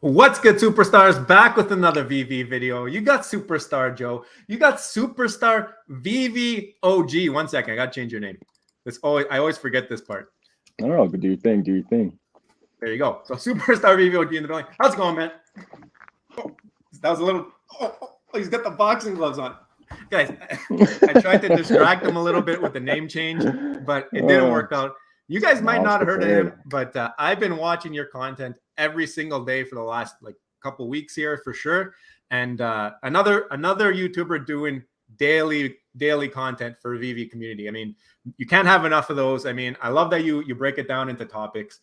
What's good, superstars? Back with another VeVe video. You got Superstar Joe. You got Superstar VeVe OG. 1 second, I gotta change your name. I always forget this part. I don't know, but do your thing, do your thing. There you go. So Superstar VeVe OG in the building. How's it going, man? Oh, that was a little. Oh, he's got the boxing gloves on. Guys, I tried to distract him a little bit with the name change, but it didn't work out. You guys might not have heard of him, but I've been watching your content every single day for the last couple weeks here for sure. And another YouTuber doing daily content for VeVe community. I mean, you can't have enough of those. I mean, I love that you break it down into topics.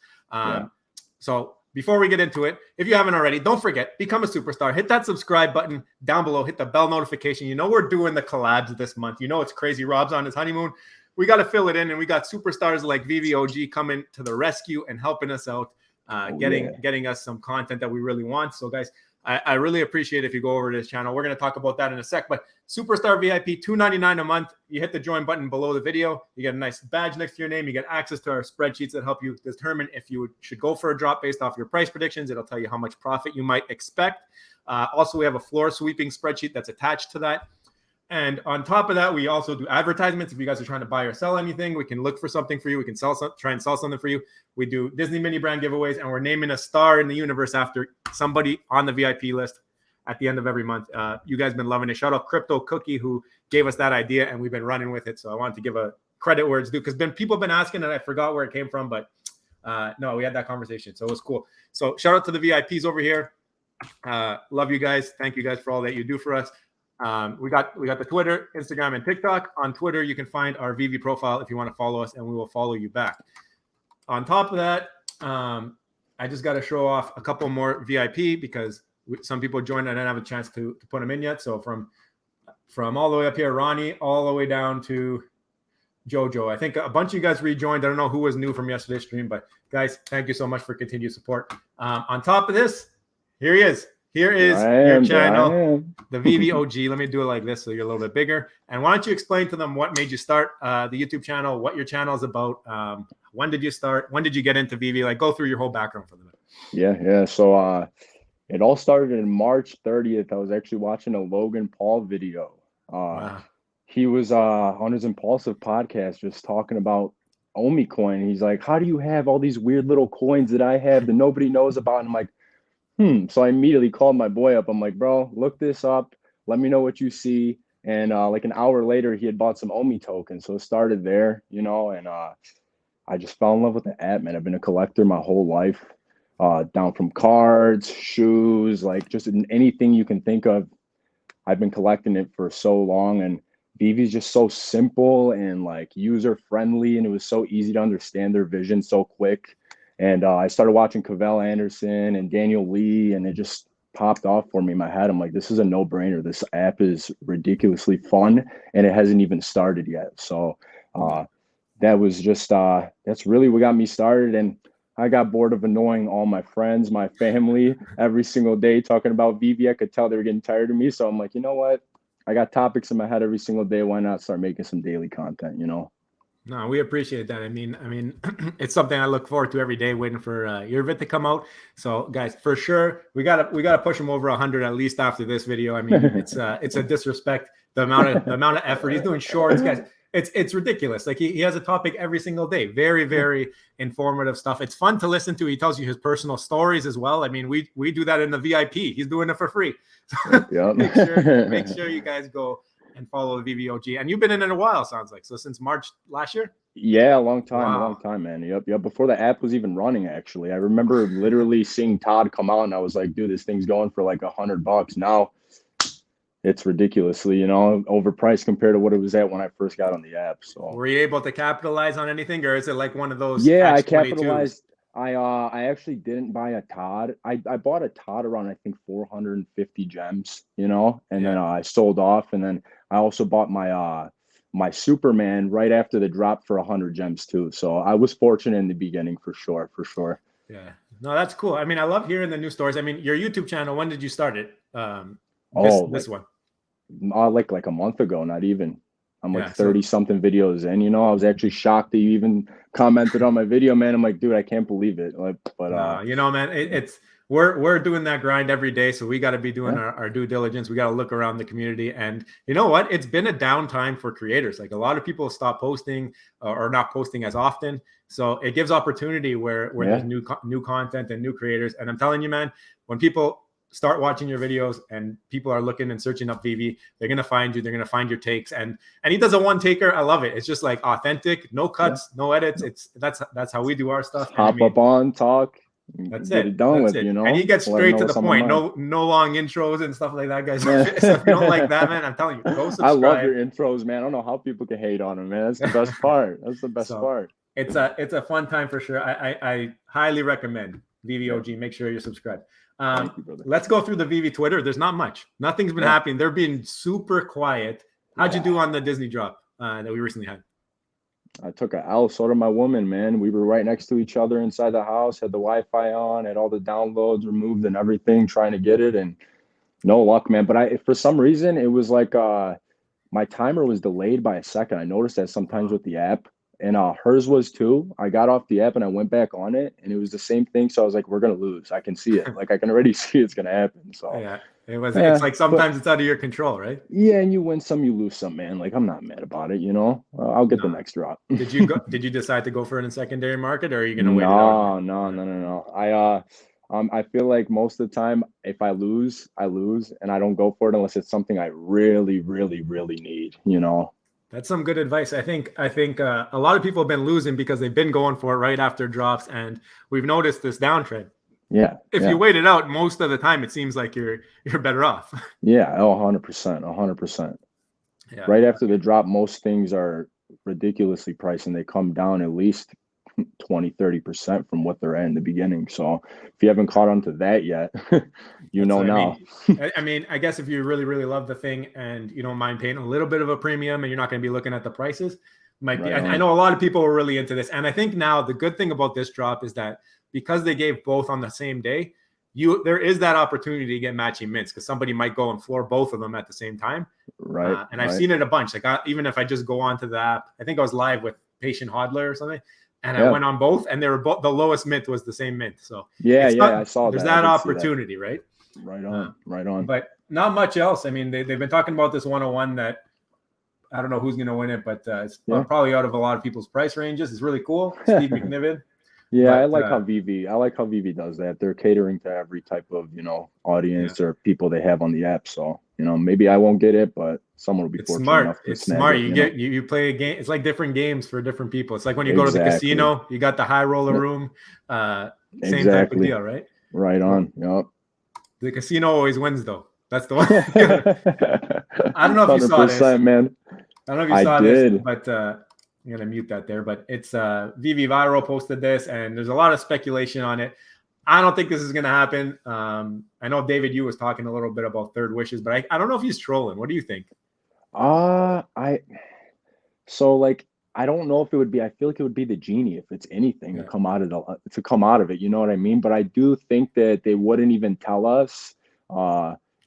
So before we get into it, if you haven't already, don't forget, become a superstar. Hit that subscribe button down below. Hit the bell notification. You know we're doing the collabs this month. You know it's crazy. Rob's on his honeymoon. We got to fill it in, and we got superstars like VeVe OG coming to the rescue and helping us out, getting us some content that we really want. So, guys, I really appreciate if you go over to this channel. We're going to talk about that in a sec. But Superstar VIP, $2.99 a month. You hit the join button below the video. You get a nice badge next to your name. You get access to our spreadsheets that help you determine if you should go for a drop based off your price predictions. It'll tell you how much profit you might expect. Also, we have a floor sweeping spreadsheet that's attached to that. And on top of that, we also do advertisements. If you guys are trying to buy or sell anything, we can look for something for you. We can try and sell something for you. We do Disney mini brand giveaways, and we're naming a star in the universe after somebody on the VIP list at the end of every month. You guys have been loving it. Shout out Crypto Cookie, who gave us that idea, and we've been running with it. So I wanted to give a credit where it's due, because people have been asking, and I forgot where it came from. But no, we had that conversation, so it was cool. So shout out to the VIPs over here. Love you guys. Thank you guys for all that you do for us. We got the Twitter, Instagram, and TikTok. On Twitter, you can find our VeVe profile if you want to follow us, and we will follow you back. On top of that, I just got to show off a couple more VIP, because some people joined and I didn't have a chance to put them in yet. So from all the way up here, Ronnie, all the way down to Jojo. I think a bunch of you guys rejoined. I don't know who was new from yesterday's stream, but guys, thank you so much for continued support. On top of this, here he is. Here is your channel, the VeVe OG. Let me do it like this so you're a little bit bigger. And why don't you explain to them what made you start the YouTube channel, what your channel is about, when did you start, when did you get into VeVe? Like, go through your whole background for them. Yeah. So it all started in March 30th. I was actually watching a Logan Paul video. Wow. He was on his Impulsive podcast just talking about Omi coin. He's like, how do you have all these weird little coins that I have that nobody knows about? And I'm like, So I immediately called my boy up. I'm like, bro, look this up. Let me know what you see. And like an hour later, he had bought some Omi tokens. So it started there, and I just fell in love with the app, man. I've been a collector my whole life, down from cards, shoes, like just anything you can think of. I've been collecting it for so long, and VeVe is just so simple and like user friendly, and it was so easy to understand their vision so quick. And I started watching Cavell Anderson and Daniel Lee, and it just popped off for me in my head. I'm like, this is a no-brainer. This app is ridiculously fun, and it hasn't even started yet. So that was just that's really what got me started. And I got bored of annoying all my friends, my family, every single day talking about VeVe. I could tell they were getting tired of me. So I'm like, you know what? I got topics in my head every single day. Why not start making some daily content, No, we appreciate that. I mean, it's something I look forward to every day, waiting for your vid to come out. So, guys, for sure, we gotta push him over 100 at least after this video. I mean, it's a disrespect the amount of effort he's doing. Shorts, guys. It's ridiculous. Like he has a topic every single day. Very, very informative stuff. It's fun to listen to. He tells you his personal stories as well. I mean, we do that in the VIP. He's doing it for free. So make sure you guys go and follow the VeVe OG. And you've been in it a while, sounds like. So since March last year? Yeah, a long time. Wow. A long time, man. Yep. Before the app was even running, actually. I remember literally seeing Todd come out, and I was like, dude, this thing's going for like $100. Now it's ridiculously, overpriced compared to what it was at when I first got on the app. So were you able to capitalize on anything, or is it like one of those? Yeah, I capitalized. I actually didn't buy a Todd. I bought a Todd around, I think, 450 gems, and then I sold off, and then I also bought my my Superman right after the drop for 100 gems too. So I was fortunate in the beginning for sure. Yeah, no, that's cool. I mean, I love hearing the new stories. I mean, your YouTube channel, when did you start it? This one. Like a month ago, not even. I'm like 30 something videos in, I was actually shocked that you even commented on my video, man. I'm like, dude, I can't believe it. Like, but man, it's we're doing that grind every day. So we got to be doing our due diligence. We got to look around the community. And you know what? It's been a downtime for creators. Like a lot of people stop posting or not posting as often. So it gives opportunity where there's new content and new creators. And I'm telling you, man, when people start watching your videos and people are looking and searching up VeVe, they're going to find you. They're going to find your takes. And he does a one taker. I love it. It's just like authentic, no cuts, no edits. That's how we do our stuff. Hop up on, talk. That's get it. done That's with, it. you know. And he gets straight to the point. No long intros and stuff like that, guys. So if you don't like that, man, I'm telling you, go subscribe. I love your intros, man. I don't know how people can hate on them, man. That's the best part. That's the best part. It's a fun time for sure. I highly recommend VeVe OG. Make sure you're subscribed. Thank you, brother. Let's go through the VeVe Twitter. There's not much. Nothing's been happening. They're being super quiet. How'd you do on the Disney drop that we recently had? I took a L. So did my woman, man. We were right next to each other inside the house, had the Wi-Fi on, had all the downloads removed and everything, trying to get it, and no luck, man. But for some reason, it was like my timer was delayed by a second. I noticed that sometimes with the app, and hers was too. I got off the app and I went back on it, and it was the same thing. So I was like, we're gonna lose. I can see it. Like I can already see it's gonna happen. So yeah. It's like sometimes it's out of your control, right? Yeah, and you win some, you lose some, man. Like I'm not mad about it, you know. I'll get the next drop. Did you decide to go for it in secondary market, or are you gonna wait it out? No. I feel like most of the time, if I lose, I lose, and I don't go for it unless it's something I really, really, really need, you know. That's some good advice. I think a lot of people have been losing because they've been going for it right after drops, and we've noticed this downtrend. Yeah. If you wait it out, most of the time, it seems like you're better off. Yeah. 100%. Yeah. Right after the drop, most things are ridiculously priced, and they come down at least 20-30% from what they're at in the beginning. So if you haven't caught on to that yet, you know now. I mean, I guess if you really, really love the thing and you don't mind paying a little bit of a premium and you're not going to be looking at the prices, might be. I know a lot of people are really into this. And I think now the good thing about this drop is that because they gave both on the same day, there is that opportunity to get matching mints because somebody might go and floor both of them at the same time. Right. And I've seen it a bunch. Like even if I just go onto the app, I think I was live with Patient Hodler or something, and I went on both, and they were both, the lowest mint was the same mint. So I saw that. There's that opportunity, right? Right on. But not much else. I mean, they've been talking about this 101 that I don't know who's going to win it, but it's probably out of a lot of people's price ranges. It's really cool. Steve McNiven. Yeah, I like how VeVe does that. They're catering to every type of, you know, audience or people they have on the app. So, you know, maybe I won't get it, but someone will be fortunate enough to snag smart. it. You play a game. It's like different games for different people. It's like when you go to the casino, you got the high roller room. Same type of deal, right? Right on. Yep. The casino always wins, though. That's the one. I don't know if you saw this, man. I don't know if you saw this, but I'm gonna mute that there. But it's VeVe Viral posted this, and there's a lot of speculation on it. I don't think this is gonna happen. I know David Yu was talking a little bit about third wishes, but I don't know if he's trolling. What do you think? I don't know if it would be. I feel like it would be the genie if it's anything to come out of it. You know what I mean? But I do think that they wouldn't even tell us,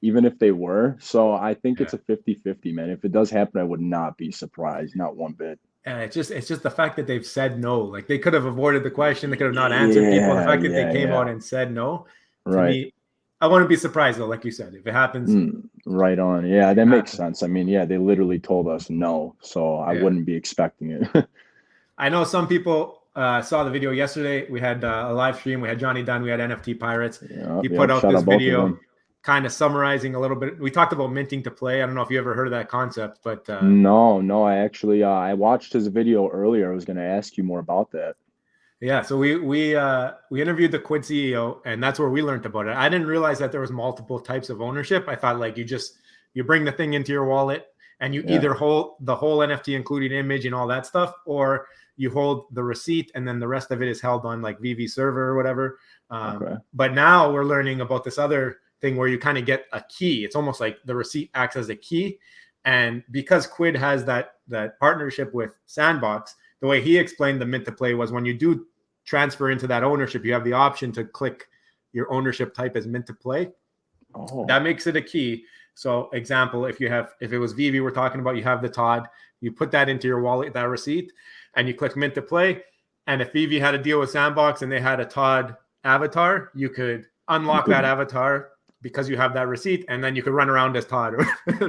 even if they were. So I think it's a 50-50, man. If it does happen, I would not be surprised, not one bit. And it's just the fact that they've said no. Like they could have avoided the question, they could have not answered people. The fact that they came out and said no, to me, I wouldn't be surprised though, like you said, if it happens. Right on. Yeah, that makes sense. I mean, they literally told us no, so I wouldn't be expecting it. I know some people saw the video yesterday. We had a live stream. We had Johnny Dunn. We had NFT Pirates. He put out this video kind of summarizing a little bit. We talked about minting to play. I don't know if you ever heard of that concept, but no, I actually I watched his video earlier. I was going to ask you more about that. Yeah, so we interviewed the Quid CEO, and that's where we learned about it. I didn't realize that there was multiple types of ownership. I thought like you bring the thing into your wallet and you either hold the whole NFT, including image and all that stuff, or you hold the receipt and then the rest of it is held on like VeVe server or whatever. But now we're learning about this other thing where you kind of get a key. It's almost like the receipt acts as a key. And because Quid has that partnership with Sandbox, the way he explained the mint to play was when you do transfer into that ownership, you have the option to click your ownership type as mint to play. That makes it a key. So example, if it was VeVe we're talking about, you have the Todd, you put that into your wallet, that receipt, and you click mint to play. And if VeVe had a deal with Sandbox and they had a Todd avatar, you could unlock that avatar because you have that receipt, and then you could run around as Todd.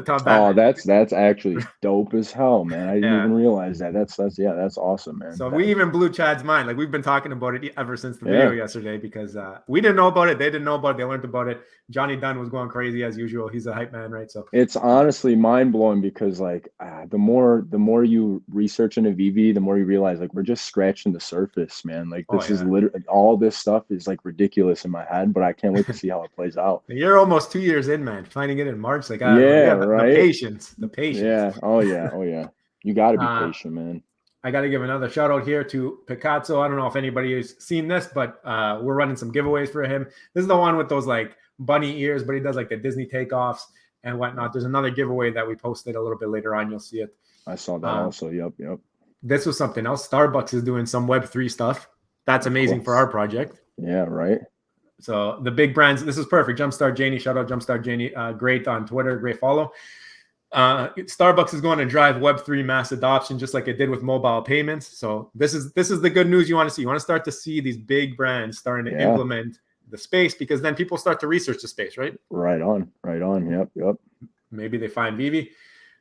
Todd Oh, Batman. that's actually dope as hell, man. I didn't even realize that. That's awesome, man. So we even blew Chad's mind. Like, we've been talking about it ever since the video yesterday, because we didn't know about it. They didn't know about it. They learned about it. Johnny Dunn was going crazy as usual. He's a hype man, right? So it's honestly mind blowing, because like the more you research into VeVe, the more you realize like we're just scratching the surface, man. Like this is literally all this stuff is like ridiculous in my head, but I can't wait to see how it plays out. You're almost 2 years in, man. Finding it in March, like right. The patience. Yeah. Oh yeah. You got to be patient, man. I got to give another shout out here to Picasso. I don't know if anybody has seen this, but we're running some giveaways for him. This is the one with those like bunny ears, but he does like the Disney takeoffs and whatnot. There's another giveaway that we posted a little bit later on. You'll see it. I saw that also. Yep. This was something else. Starbucks is doing some Web3 stuff. That's amazing for our project. Yeah, right. So the big brands, this is perfect. Jumpstart Janie, shout out Jumpstart Janie. Great on Twitter, great follow. Starbucks is going to drive Web3 mass adoption, just like it did with mobile payments. So this is the good news you want to see. You want to start to see these big brands starting to implement the space, because then people start to research the space, right? Right on. Yep. Maybe they find VeVe.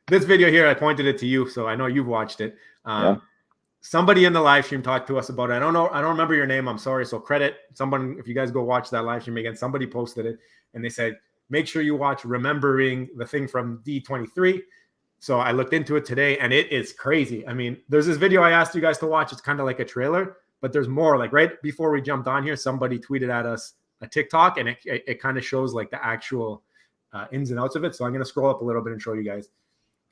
This video here, I pointed it to you, so I know you've watched it. Somebody in the live stream talked to us about it. I don't remember your name. I'm sorry. So credit someone. If you guys go watch that live stream again, somebody posted it and they said, make sure you watch Remembering the thing from D23. So I looked into it today and it is crazy. I mean, there's this video I asked you guys to watch. It's kind of like a trailer, but there's more. Like right before we jumped on here, somebody tweeted at us a TikTok and it kind of shows like the actual ins and outs of it. So I'm going to scroll up a little bit and show you guys.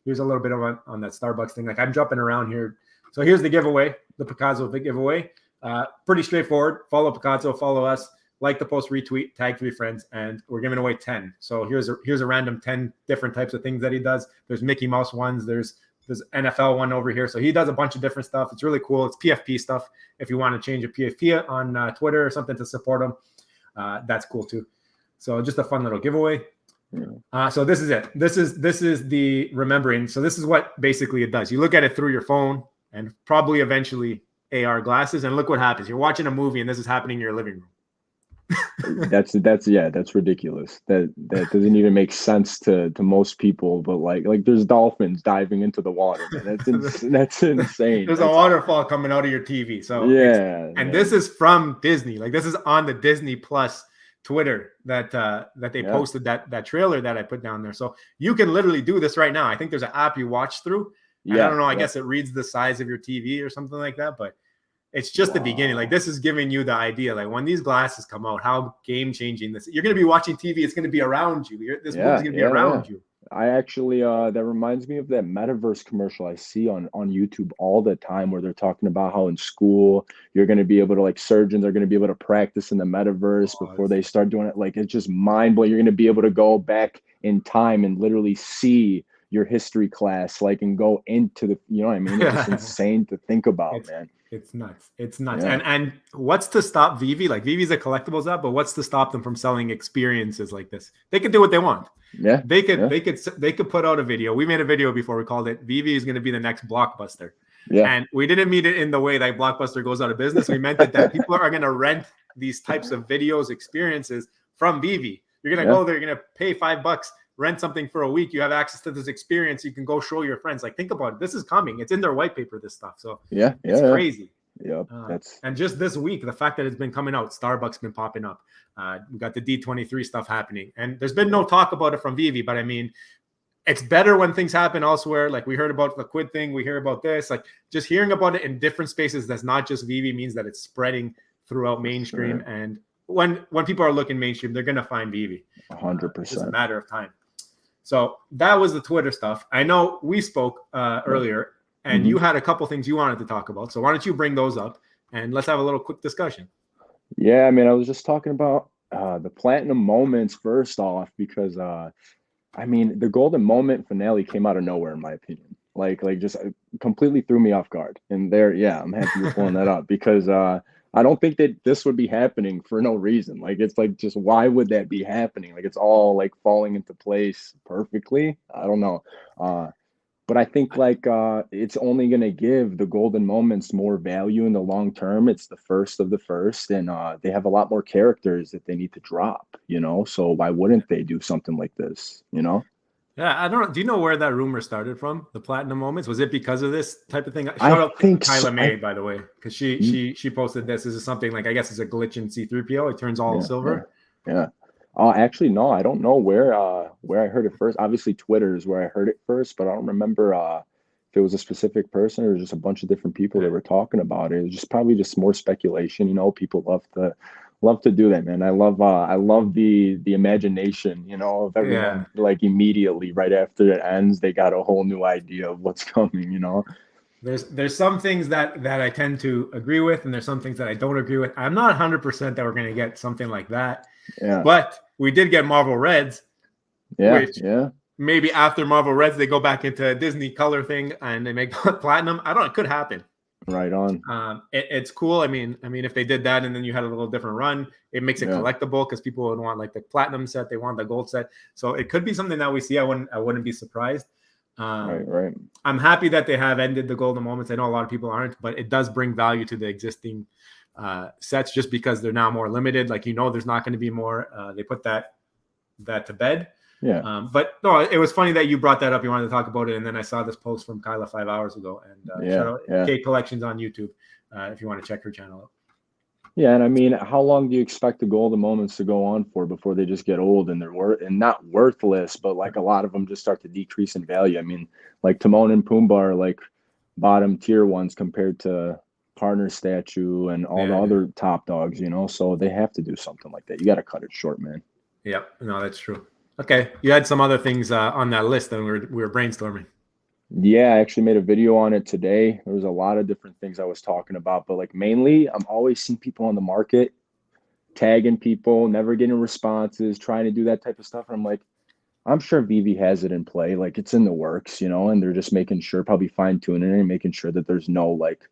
Here's a little bit of on that Starbucks thing. Like I'm jumping around here. So here's the giveaway, the Picasso giveaway. Pretty straightforward. Follow Picasso, follow us, like the post, retweet, tag 3 friends, and we're giving away 10. So here's a random 10 different types of things that he does. There's Mickey Mouse ones. There's NFL one over here. So he does a bunch of different stuff. It's really cool. It's PFP stuff. If you want to change a PFP on Twitter or something to support him, that's cool too. So just a fun little giveaway. So this is it. This is the Remembering. So this is what basically it does. You look at it through your phone and probably eventually AR glasses, and look what happens. You're watching a movie and this is happening in your living room. that's ridiculous. That doesn't even make sense to most people, but like there's dolphins diving into the water, man. That's insane. There's a waterfall coming out of your TV. So this is from Disney. Like this is on the Disney Plus Twitter that they posted that trailer that I put down there. So you can literally do this right now. I think there's an app you watch through. And I don't know. I guess it reads the size of your TV or something like that, but it's just the beginning. Like this is giving you the idea. Like when these glasses come out, how game changing this. You're going to be watching TV. It's going to be around you. This movie's going to be around you. I actually that reminds me of that Metaverse commercial I see on YouTube all the time, where they're talking about how in school you're going to be able to, like, surgeons are going to be able to practice in the Metaverse before they start doing it. Like it's just mind blowing. You're going to be able to go back in time and literally see your history class, like, and go into the, you know what I mean? It's just insane to think about, man. It's nuts. It's nuts. Yeah. And what's to stop VeVe? Like VeVe's a collectibles app, but what's to stop them from selling experiences like this? They can do what they want. Yeah. They could put out a video. We made a video before, we called it VeVe is going to be the next Blockbuster. Yeah. And we didn't mean it in the way that Blockbuster goes out of business. We meant it that people are going to rent these types of videos, experiences from VeVe. You're going to go there, you're going to pay $5, rent something for a week. You have access to this experience. You can go show your friends. Like, think about it. This is coming. It's in their white paper, this stuff. So it's crazy. Yeah. And just this week, the fact that it's been coming out, Starbucks been popping up. We got the D23 stuff happening. And there's been no talk about it from VeVe, but I mean, it's better when things happen elsewhere. Like we heard about the Quid thing. We hear about this. Like just hearing about it in different spaces that's not just VeVe means that it's spreading throughout mainstream. Sure. And when people are looking mainstream, they're going to find VeVe. 100%. It's a matter of time. So that was the Twitter stuff. I know we spoke earlier, and you had a couple things you wanted to talk about. So why don't you bring those up, and let's have a little quick discussion. Yeah, I mean, I was just talking about the platinum moments first off, because, I mean, the golden moment finale came out of nowhere, in my opinion. Like just completely threw me off guard. And I'm happy you're pulling that up, because I don't think that this would be happening for no reason. Like, it's like, just why would that be happening? Like, it's all like falling into place perfectly. I don't know. But I think like it's only going to give the golden moments more value in the long term. It's the first of the first, and they have a lot more characters that they need to drop, you know? So why wouldn't they do something like this, you know? Yeah, I don't. Do you know where that rumor started from? The platinum moments, was it because of this type of thing? Shout I out to think Kyla so. May, by the way, because she posted this. This is something like, I guess it's a glitch in C3PO. It turns all Yeah, silver. yeah. Actually, no, I don't know where I heard it first. Obviously, Twitter is where I heard it first, but I don't remember if it was a specific person or just a bunch of different people that were talking about it. It was just probably just more speculation. You know, people love to do that, man. I love the imagination, you know, of everyone. Like immediately right after it ends, they got a whole new idea of what's coming, you know. There's some things that I tend to agree with, and there's some things that I don't agree with. I'm not 100% that we're going to get something like that. Yeah. But we did get Marvel Reds, which yeah. maybe after Marvel Reds they go back into a Disney color thing and they make platinum. I don't know. It could happen. Right on. It's cool. I mean, if they did that and then you had a little different run, it makes it collectible because people would want like the platinum set, they want the gold set. So it could be something that we see. I wouldn't be surprised. Right. I'm happy that they have ended the golden moments. I know a lot of people aren't, but it does bring value to the existing sets just because they're now more limited. Like, there's not going to be more. They put that to bed. Yeah. But no, it was funny that you brought that up. You wanted to talk about it, and then I saw this post from Kyla 5 hours ago. And shout out K Collections on YouTube if you want to check her channel out. Yeah, and I mean, how long do you expect the golden moments to go on for before they just get old and they're not worthless, but like a lot of them just start to decrease in value? I mean, like Timon and Pumbaa are like bottom tier ones compared to Partner Statue and all the other top dogs, you know. So they have to do something like that. You got to cut it short, man. Yep, no, that's true. Okay, you had some other things on that list that we were brainstorming. Yeah, I actually made a video on it today. There was a lot of different things I was talking about, but like mainly I'm always seeing people on the market tagging people, never getting responses, trying to do that type of stuff. And I'm like, I'm sure VeVe has it in play, like it's in the works, you know, and they're just making sure, probably fine tuning it and making sure that there's no like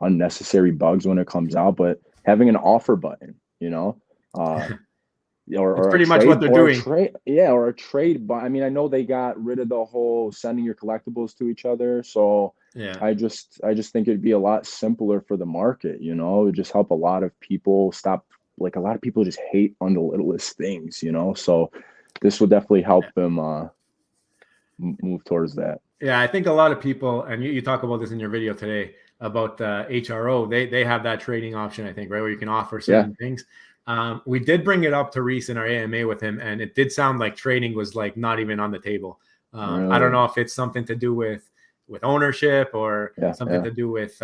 unnecessary bugs when it comes out. But having an offer button, you know, or pretty much what they're doing. Or a trade. But I mean, I know they got rid of the whole sending your collectibles to each other. So I just think it'd be a lot simpler for the market. You know, it would just help a lot of people stop. Like a lot of people just hate on the littlest things. You know, so this would definitely help them move towards that. Yeah, I think a lot of people, and you talk about this in your video today about HRO. They have that trading option, I think, right, where you can offer certain things. We did bring it up to Reese in our AMA with him, and it did sound like trading was like not even on the table. Really? I don't know if it's something to do with ownership or something to do with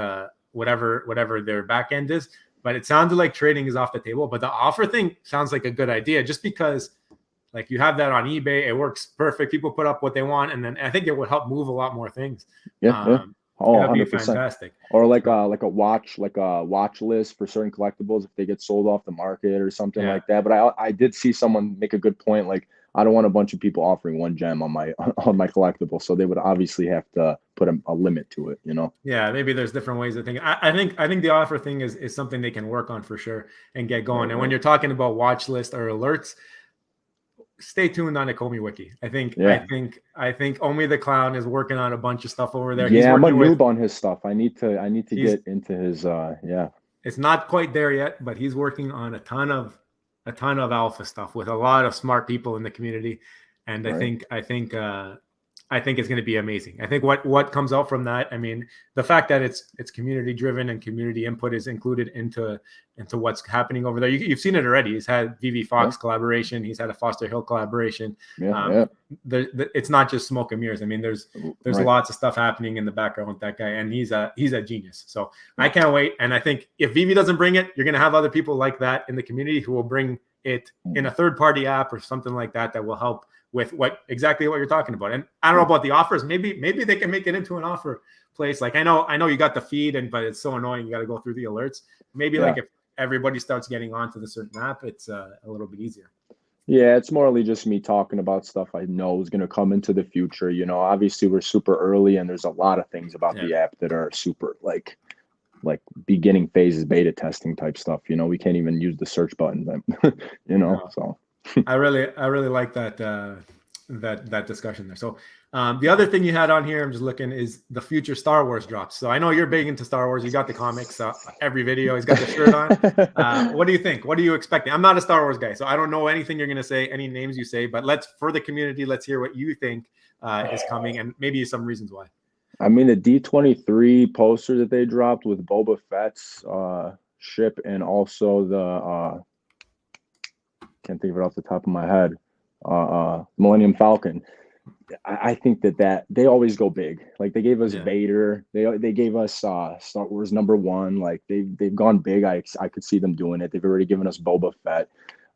whatever their back end is, but it sounded like trading is off the table. But the offer thing sounds like a good idea, just because like you have that on eBay, it works perfect. People put up what they want, and then I think it would help move a lot more things. Oh, that'd 100%. be fantastic. Or like a watch list for certain collectibles if they get sold off the market or something like that. But I did see someone make a good point. Like, I don't want a bunch of people offering one gem on my collectible, so they would obviously have to put a limit to it, you know. Yeah, maybe there's different ways of thinking. I think the offer thing is something they can work on for sure and get going. And when you're talking about watch list or alerts, stay tuned on ecomi wiki. I think Omi the Clown is working on a bunch of stuff over there. Yeah, I'm a noob on his stuff. I need to get into his It's not quite there yet, but he's working on a ton of alpha stuff with a lot of smart people in the community. And I think it's going to be amazing. I think what comes out from that, I mean, the fact that it's community driven and community input is included into what's happening over there. You've seen it already. He's had VeVe Fox collaboration. He's had a Foster Hill collaboration. It's not just smoke and mirrors. I mean, there's lots of stuff happening in the background with that guy, and he's a genius. So I can't wait. And I think if VeVe doesn't bring it, you're going to have other people like that in the community who will bring it in a third-party app or something like that will help with exactly what you're talking about. And I don't know about the offers. Maybe they can make it into an offer place. Like I know you got the feed, but it's so annoying. You got to go through the alerts. Maybe like if everybody starts getting onto the certain app, it's a little bit easier. Yeah, it's morally just me talking about stuff I know is going to come into the future. You know, obviously we're super early, and there's a lot of things about the app that are super like beginning phases, beta testing type stuff. You know, we can't even use the search button. You know, so. I really like that that discussion there. So the other thing you had on here, I'm just looking, is the future Star Wars drops. So I know you're big into Star Wars. You got the comics, every video. He's got the shirt on. What do you think? What are you expecting? I'm not a Star Wars guy, so I don't know anything you're going to say, any names you say. But for the community, let's hear what you think is coming, and maybe some reasons why. I mean, the D23 poster that they dropped with Boba Fett's ship, and also the can't think of it off the top of my head, Millennium Falcon. I think that they always go big. Like, they gave us Vader, they gave us Star Wars #1. Like, they've gone big. I could see them doing it. They've already given us Boba Fett.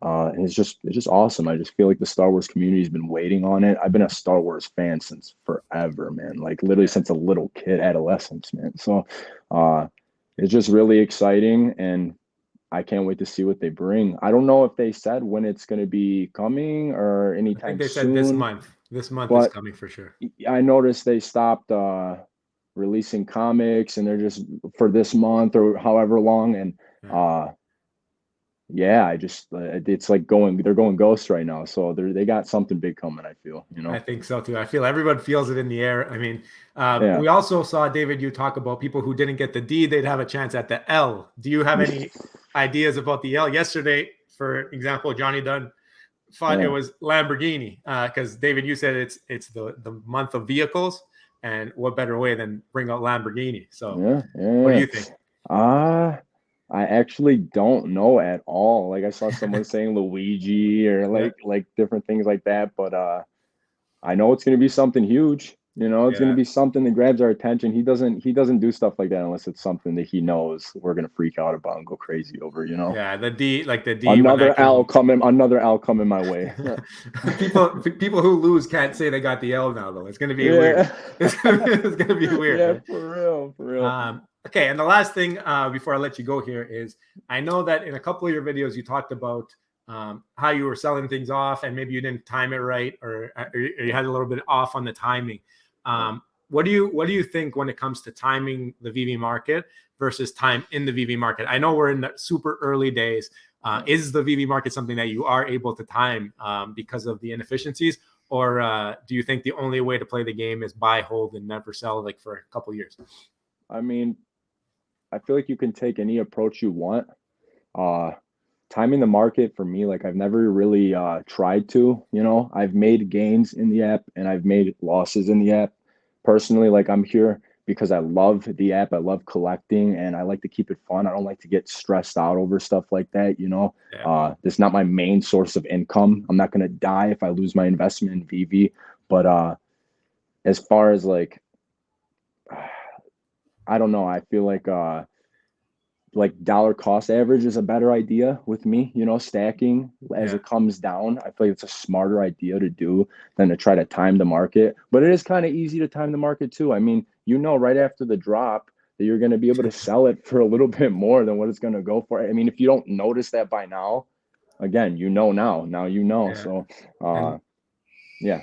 And it's just awesome. I just feel like the Star Wars community has been waiting on it. I've been a Star Wars fan since forever, man. Like, literally since a little kid, adolescence, man. So it's just really exciting, and I can't wait to see what they bring. I don't know if they said when it's going to be coming or anytime soon. I think they said this month. This month is coming for sure. I noticed they stopped releasing comics, and they're just for this month or however long. And it's like they're going ghost right now. So they got something big coming, I feel, I think so too. I feel everyone feels it in the air. I mean, we also saw, David, you talk about people who didn't get the D, they'd have a chance at the L. Do you have any ideas about the L? Yesterday, for example, Johnny Dunn thought it was Lamborghini, because David, you said it's the month of vehicles, and what better way than bring out Lamborghini? So what do you think? I actually don't know at all. Like, I saw someone saying Luigi or like different things like that, but I know it's going to be something huge. It's going to be something that grabs our attention. He doesn't do stuff like that unless it's something that he knows we're going to freak out about and go crazy over. Yeah, the D. Another L coming my way. people who lose can't say they got the L now, though. It's going to be weird. It's going to be weird. Yeah, right? for real. Okay, and the last thing before I let you go here is, I know that in a couple of your videos you talked about how you were selling things off, and maybe you didn't time it right, or you had a little bit off on the timing. What do you think when it comes to timing the VeVe market versus time in the VeVe market? I know we're in the super early days. Is the VeVe market something that you are able to time because of the inefficiencies, or do you think the only way to play the game is buy, hold, and never sell, like for a couple of years? I mean, I feel like you can take any approach you want. Timing the market for me, like, I've never really tried to. I've made gains in the app and I've made losses in the app. Personally, like, I'm here because I love the app. I love collecting, and I like to keep it fun. I don't like to get stressed out over stuff like that. It's not my main source of income. I'm not going to die if I lose my investment in VeVe. But as far as like, I don't know. I feel like dollar cost average is a better idea with me, stacking as it comes down. I feel like it's a smarter idea to do than to try to time the market. But it is kind of easy to time the market too. I mean, right after the drop that you're going to be able to sell it for a little bit more than what it's going to go for. I mean, if you don't notice that by now, again, now. Yeah. So,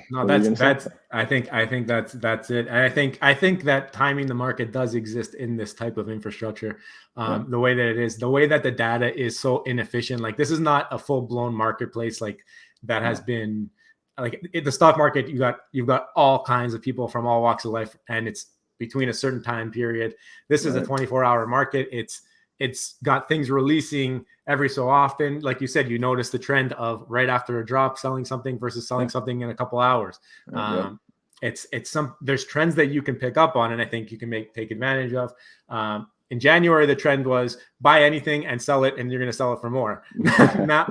No, that's I think that's it. And I think that timing the market does exist in this type of infrastructure. The way that it is, the way that the data is so inefficient. Like, this is not a full-blown marketplace like that has been, like, in the stock market. You've got all kinds of people from all walks of life, and it's between a certain time period. This is a 24-hour market. It's got things releasing every so often. Like you said, you notice the trend of right after a drop selling something versus selling something in a couple hours. There's trends that you can pick up on, and I think you can take advantage of. In January, the trend was buy anything and sell it, and you're going to sell it for more. Now,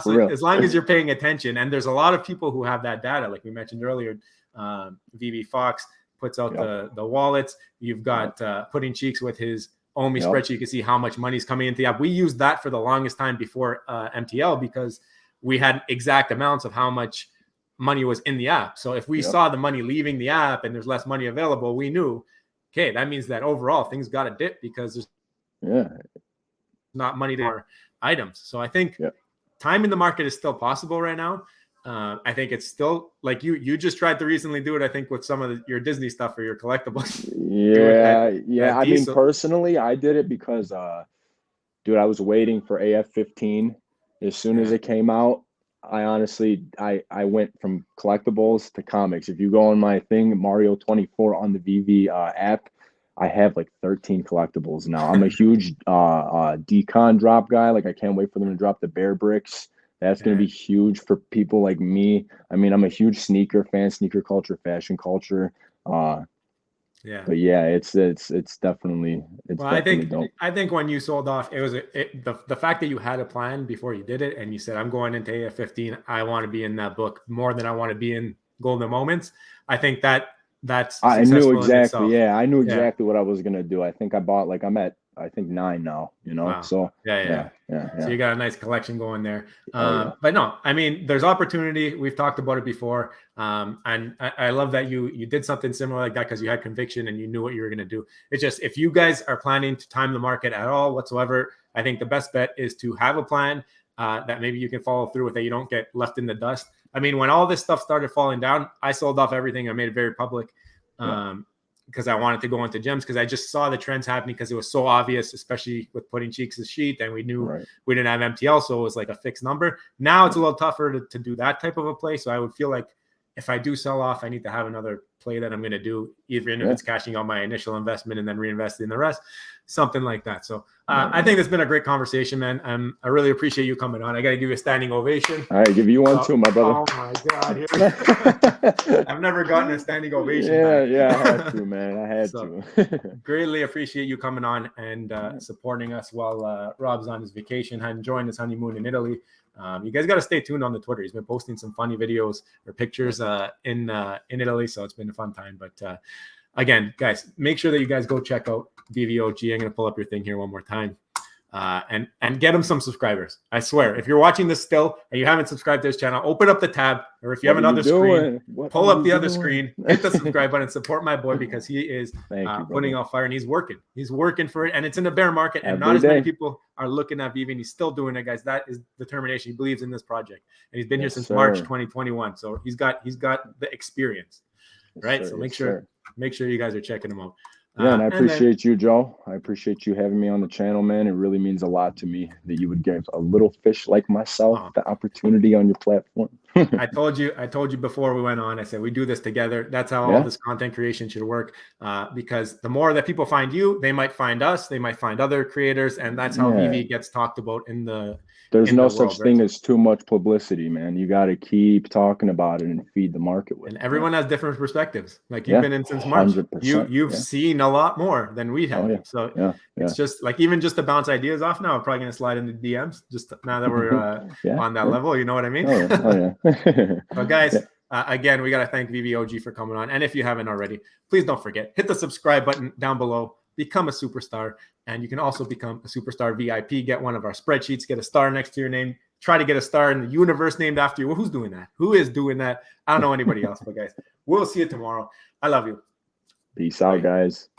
so as long as you're paying attention, and there's a lot of people who have that data, like we mentioned earlier. VeVe Fox puts out the wallets. You've got Putting Cheeks with his OMI spreadsheet. You can see how much money's coming into the app. We used that for the longest time before MTL, because we had exact amounts of how much money was in the app. So if we saw the money leaving the app and there's less money available, we knew, okay, that means that overall things got to dip because there's not money to our items. So I think time in the market is still possible right now. I think it's still, like, you just tried to recently do it, I think, with some of your Disney stuff or your collectibles. I mean, personally, I did it because, dude, I was waiting for AF-15 as soon as it came out. I honestly, I went from collectibles to comics. If you go on my thing, Mario 24 on the VeVe app, I have like 13 collectibles now. I'm a huge decon drop guy. Like I can't wait for them to drop the bear bricks. That's going to be huge for people like me. I mean, I'm a huge sneaker fan, sneaker culture, fashion culture. But yeah, it's definitely dope. I think when you sold off, it was the fact that you had a plan before you did it, and you said, "I'm going into AF15. I want to be in that book more than I want to be in Golden Moments." I think that's I knew exactly. Yeah, I knew exactly what I was gonna do. I think I bought like I'm at 9 now. You know, wow. So yeah. So you got a nice collection going there. But no, I mean, there's opportunity. We've talked about it before, and I love that you did something similar like that because you had conviction and you knew what you were gonna do. It's just if you guys are planning to time the market at all whatsoever, I think the best bet is to have a plan that maybe you can follow through with, that you don't get left in the dust. I mean, when all this stuff started falling down, I sold off everything. I made it very public because I wanted to go into gems because I just saw the trends happening because it was so obvious, especially with putting Cheeks' sheet, and we knew we didn't have MTL, so it was like a fixed number. Now it's a little tougher to do that type of a play. So I would feel like if I do sell off, I need to have another play that I'm going to do, even if it's cashing out my initial investment and then reinvesting the rest, something like that. So I think it's been a great conversation, man. I really appreciate you coming on. I got to give you a standing ovation. All right, give you one too, my brother. Oh my God. I've never gotten a standing ovation. Yeah, I had to, man. I had to. Greatly appreciate you coming on and supporting us while Rob's on his vacation, enjoying his honeymoon in Italy. You guys got to stay tuned on the Twitter. He's been posting some funny videos or pictures in Italy, so it's been a fun time. But again, guys, make sure that you guys go check out VeVe OG. I'm going to pull up your thing here one more time and get him some subscribers. I swear, if you're watching this still and you haven't subscribed to his channel, open up the tab, or if you have another screen, pull up the other screen, hit the subscribe button, support my boy because he is putting out fire and he's working. He's working for it, and it's in a bear market, and not as many people are looking at VeVe, and he's still doing it, guys. That is determination. He believes in this project, and he's been here since March 2021. So he's got the experience, right? So make sure you guys are checking him out. Yeah, and I appreciate you, Joe. I appreciate you having me on the channel, man. It really means a lot to me that you would give a little fish like myself the opportunity on your platform. I told you before we went on, I said we do this together. That's how all this content creation should work, because the more that people find you, they might find us, they might find other creators, and that's how VeVe gets talked about in the There's no such thing as too much publicity, man. You got to keep talking about it and feed the market with it. And everyone has different perspectives. Like you've been in since March. You've seen a lot more than we have. So it's just like, even just to bounce ideas off now, I'm probably going to slide into DMs just now that we're on that level. You know what I mean? So guys, again, we got to thank VeVe OG for coming on. And if you haven't already, please don't forget, hit the subscribe button down below. Become a superstar, and you can also become a superstar VIP. Get one of our spreadsheets, get a star next to your name. Try to get a star in the universe named after you. Well, who's doing that? Who is doing that? I don't know anybody else, but guys, we'll see you tomorrow. I love you. Peace out, guys.